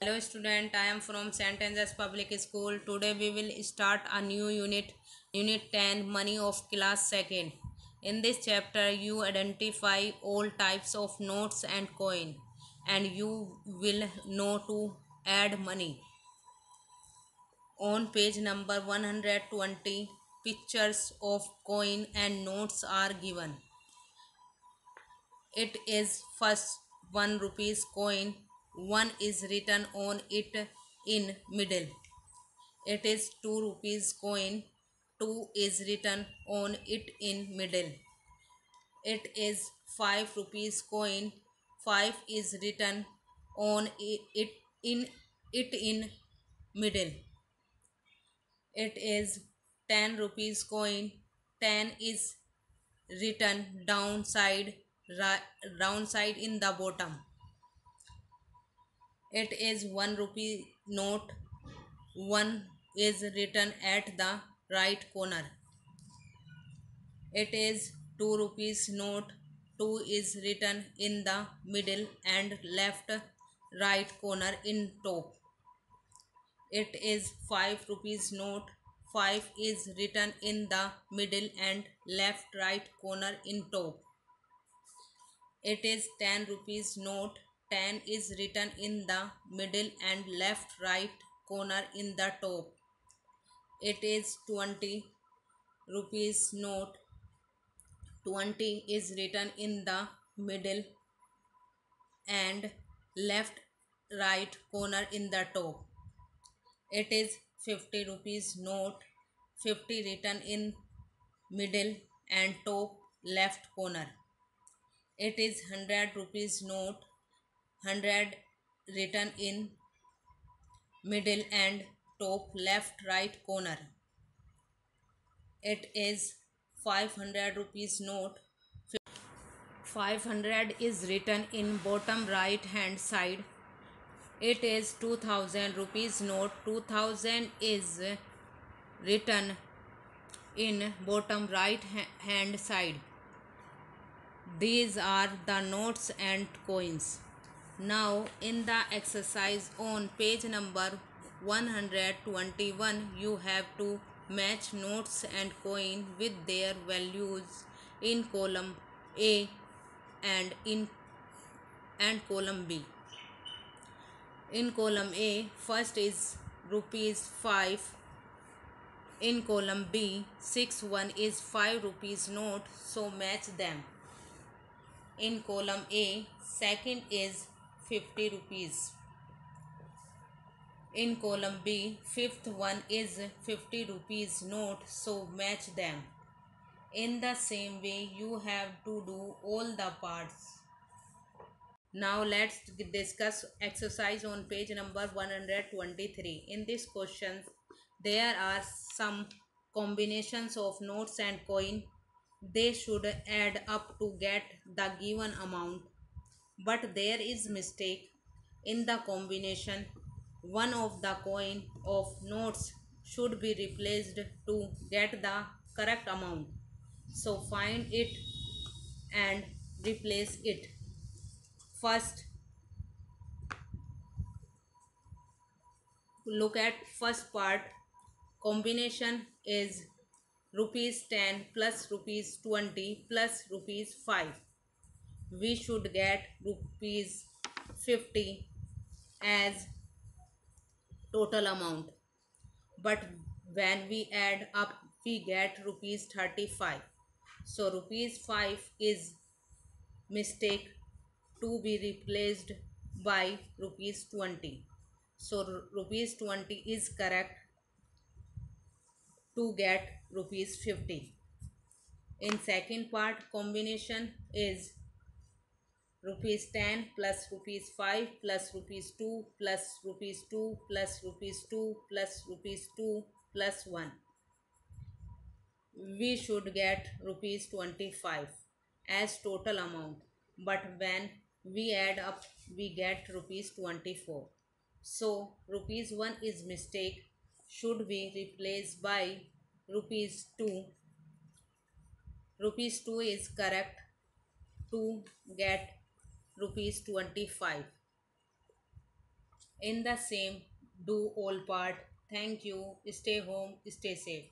Hello student, I am from St. Andrews Public School. Today we will start a new unit 10, money of class 2nd. In this chapter you identify all types of notes and coin and you will know to add money. On page number 120, pictures of coin and notes are given. It is first 1 rupees coin, 1 is written on it in middle. It is 2 rupees coin, 2 is written on it in middle. It is 5 rupees coin, 5 is written on it in middle. It is 10 rupees coin, 10 is written downside in the bottom. It is 1 rupee note, 1 is written at the right corner. It is 2 rupees note, 2 is written in the middle and left right corner in top. It is 5 rupees note, 5 is written in the middle and left right corner in top. It is 10 rupees note, 10 is written in the middle and left right corner in the top. It is 20 rupees note, 20 is written in the middle and left right corner in the top. It is 50 rupees note, 50 written in middle and top left corner. It is 100 rupees note, 100 written in middle and top left right corner. It is 500 rupees note, 500 is written in bottom right hand side. It is 2000 rupees note, 2000 is written in bottom right hand side. These are the notes and coins. Now in the exercise on page number 121 you have to match notes and coin with their values in column A and column B. In column A, first is rupees 5. In column B, 6 1 is 5 rupees note, so match them. In column A, second is 50 rupees. In column B, fifth one is 50 rupees note, so match them. In the same way, you have to do all the parts. Now let's discuss exercise on page number 123. In this question, there are some combinations of notes and coin. They should add up to get the given amount. But there is mistake in the combination. One of the coin of notes should be replaced to get the correct amount. So find it and replace it. First, look at first part. Combination is rupees 10 plus rupees 20 plus rupees 5. We should get rupees 50 as total amount, but when we add up we get rupees 35. So rupees 5 is mistake to be replaced by rupees 20. So rupees 20 is correct to get rupees 50. In second part, combination is rupees 10 plus rupees 5 plus rupees 2 plus rupees 2 plus rupees 2 plus rupees 2 plus 1. We should get rupees 25 as total amount, but when we add up we get rupees 24. So rupees 1 is mistake, should be replaced by rupees 2. Rupees 2 is correct to get rupees 25. In the same, do all part. Thank you. Stay home, stay safe.